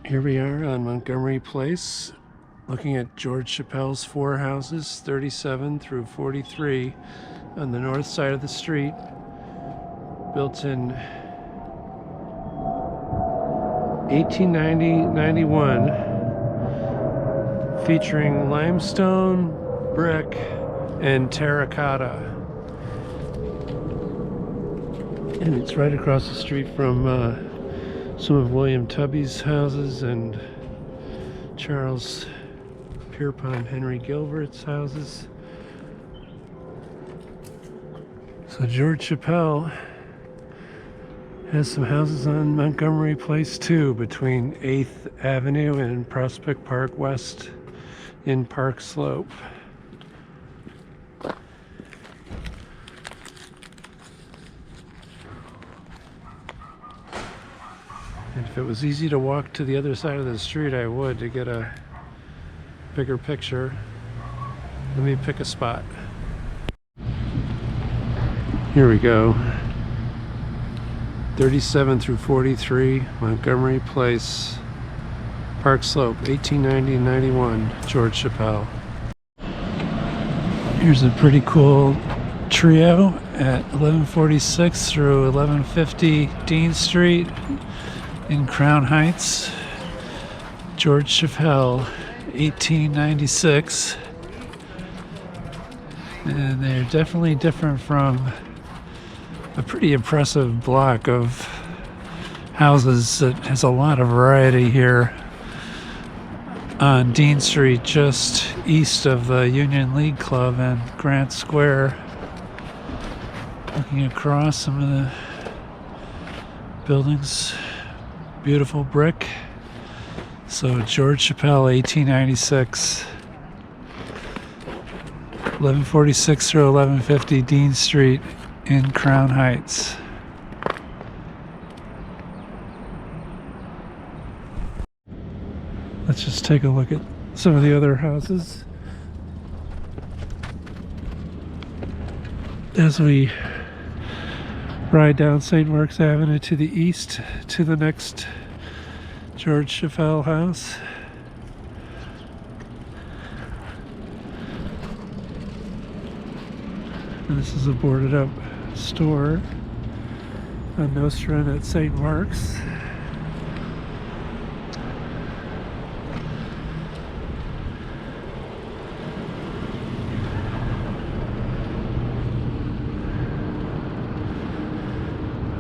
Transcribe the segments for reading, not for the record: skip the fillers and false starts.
Here we are on Montgomery Place, looking at George Chappell's four houses, 37 through 43, on the north side of the street, built in 1890-91, featuring limestone, brick, and terracotta. And it's right across the street from some of William Tubby's houses and Charles Pierpont Henry Gilbert's houses. So George Chappell has some houses on Montgomery Place too, between 8th Avenue and Prospect Park West in Park Slope. And if it was easy to walk to the other side of the street, I would, to get a bigger picture. Let me pick a spot. Here we go. 37 through 43, Montgomery Place, Park Slope, 1890-91, George Chappell. Here's a pretty cool trio at 1146 through 1150 Dean Street in Crown Heights. George Chappell, 1896. And they're definitely different from a pretty impressive block of houses that has a lot of variety here on Dean Street, just east of the Union League Club and Grant Square. Looking across some of the buildings, beautiful brick. So George Chappell, 1896, 1146 through 1150 Dean Street in Crown Heights. Let's just take a look at some of the other houses as we ride down St. Mark's Avenue to the east to the next George Chappell house. And this is a boarded up store on Nostrand at St. Mark's.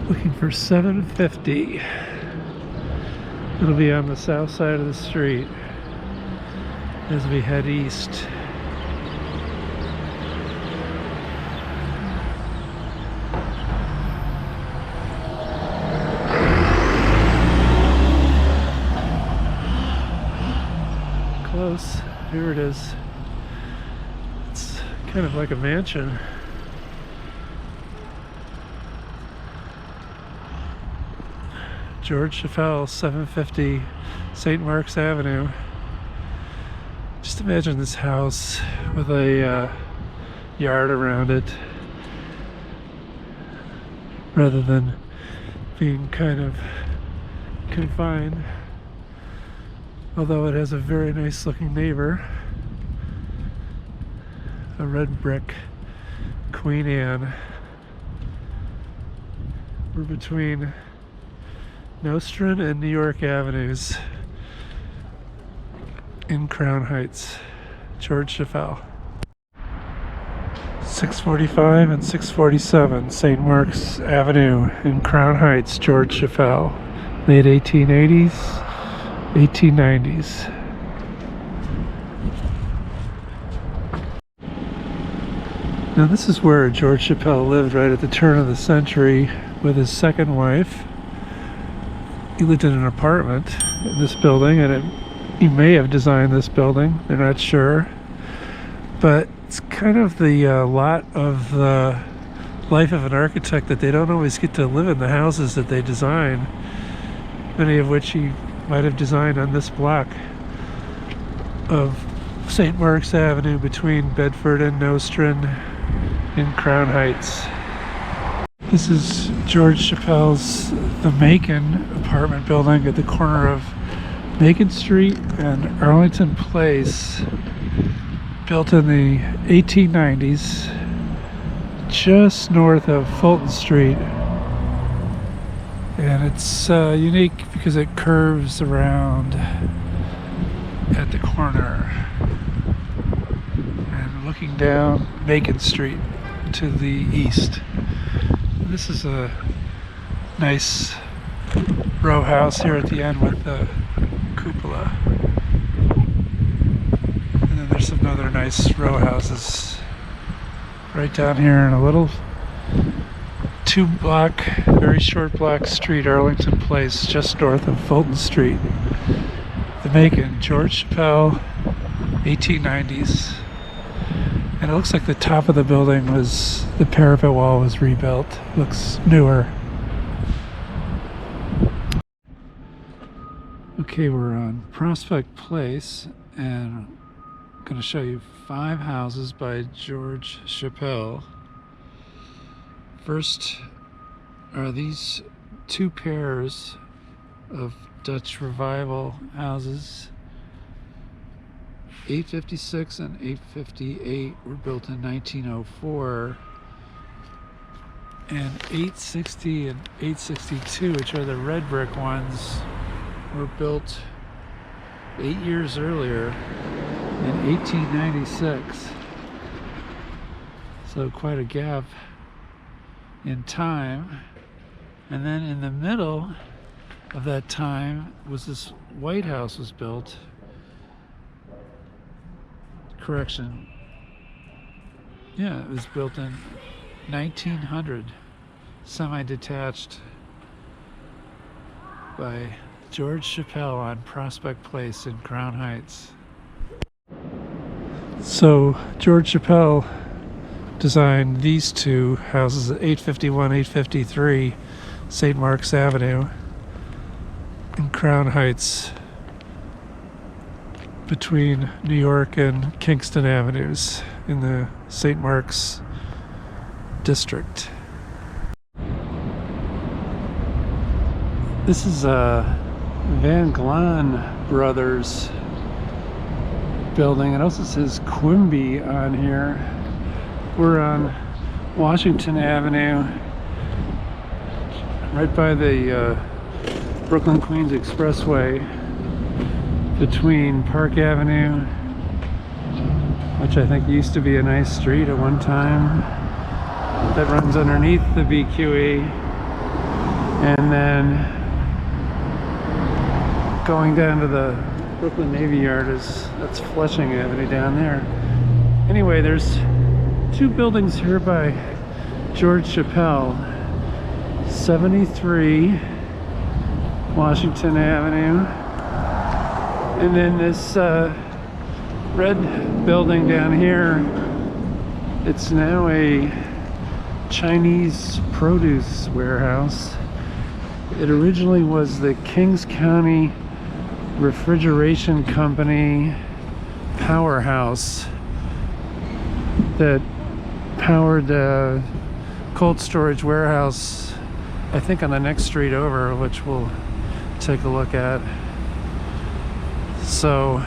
Looking for 750. It'll be on the south side of the street as we head east. Close. Here it is. It's kind of like a mansion. George Chappell, 750 St. Mark's Avenue. Just imagine this house with a yard around it, rather than being kind of confined. Although it has a very nice looking neighbor, a red brick Queen Anne. We're between Nostrand and New York Avenues in Crown Heights. George Chappell. 645 and 647 St. Mark's Avenue in Crown Heights, George Chappell. Late 1880s, 1890s. Now this is where George Chappell lived right at the turn of the century with his second wife. He lived in an apartment in this building, and he may have designed this building, they're not sure. But it's kind of the lot of the life of an architect that they don't always get to live in the houses that they design, many of which he might have designed on this block of St. Mark's Avenue between Bedford and Nostrand in Crown Heights. This is George Chappell's The Macon apartment building at the corner of Macon Street and Arlington Place, built in the 1890s, just north of Fulton Street. And it's unique because it curves around at the corner and looking down Macon Street to the east. This is a nice row house here at the end with the cupola. And then there's some other nice row houses right down here in a little 2-block, very short block street, Arlington Place, just north of Fulton Street. The Macon, George Chappell, 1890s. And it looks like the top of the building was, the parapet wall was rebuilt. Looks newer. Okay, we're on Prospect Place, and I'm going to show you 5 houses by George Chappell. First are these 2 pairs of Dutch Revival houses. 856 and 858 were built in 1904, and 860 and 862, which are the red brick ones, were built 8 years earlier in 1896. So quite a gap in time. And then in the middle of that time was this White House was built. Correction. Yeah, it was built in 1900, semi-detached, by George Chappell on Prospect Place in Crown Heights. So George Chappell designed these 2 houses at 851, 853 St. Mark's Avenue in Crown Heights, between New York and Kingston Avenues in the St. Mark's district. This is Van Glan Brothers building. It also says Quimby on here. We're on Washington Avenue, right by the Brooklyn Queens Expressway, between Park Avenue, which I think used to be a nice street at one time, that runs underneath the BQE, and then going down to the Brooklyn Navy Yard that's Flushing Avenue down there. Anyway, there's 2 buildings here by George Chappell. 73 Washington Avenue, and then this red building down here, it's now a Chinese produce warehouse. It originally was the Kings County Refrigeration Company powerhouse that powered the cold storage warehouse, I think on the next street over, which we'll take a look at. So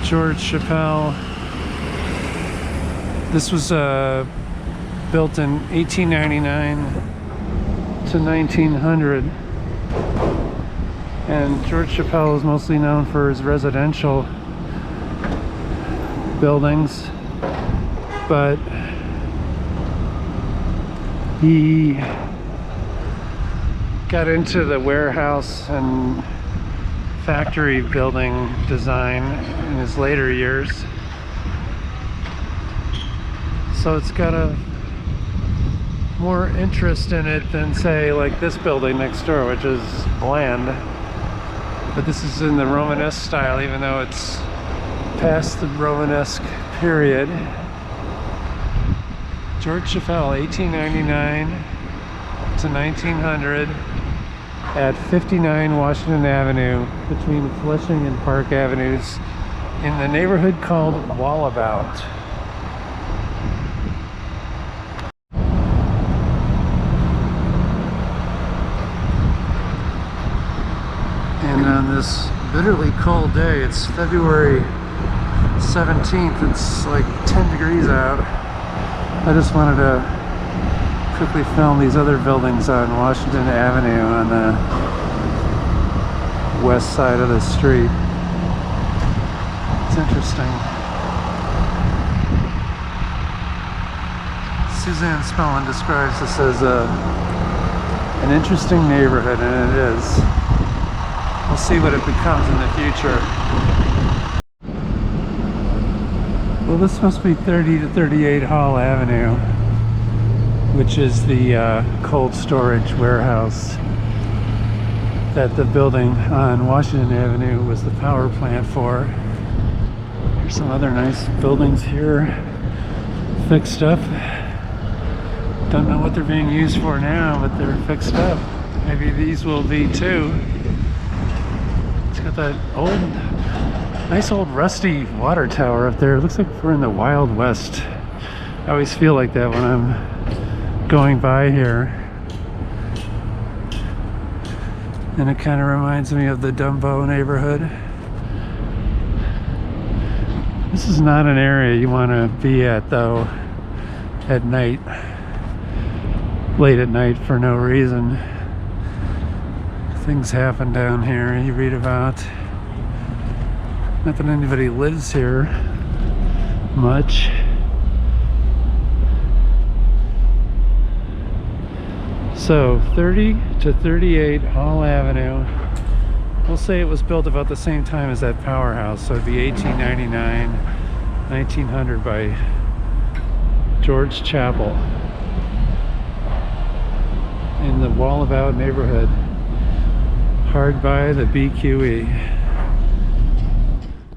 George Chappell, this was built in 1899 to 1900, and George Chappell is mostly known for his residential buildings, but he got into the warehouse and factory building design in his later years. So it's got a more interest in it than, say, like this building next door, which is bland. But this is in the Romanesque style, even though it's past the Romanesque period. George Chappell, 1899 to 1900, at 59 Washington Avenue, between Flushing and Park Avenues, in the neighborhood called Wallabout. this bitterly cold day. It's February 17th. It's like 10 degrees out. I just wanted to quickly film these other buildings on Washington Avenue on the west side of the street. It's interesting. Suzanne Spellman describes this as an interesting neighborhood, and it is. We'll see what it becomes in the future. Well, this must be 30 to 38 Hall Avenue, which is the cold storage warehouse that the building on Washington Avenue was the power plant for. There's some other nice buildings here, fixed up. Don't know what they're being used for now, but they're fixed up. Maybe these will be too. It's got that nice old rusty water tower up there. It looks like we're in the Wild West. I always feel like that when I'm going by here. And it kind of reminds me of the Dumbo neighborhood. This is not an area you want to be at, though, at night. Late at night for no reason. Things happen down here you read about. Not that anybody lives here much. So 30 to 38 Hall Avenue. We'll say it was built about the same time as that powerhouse, so it'd be 1899, 1900 by George Chappell in the Wallabout neighborhood, hard by the BQE.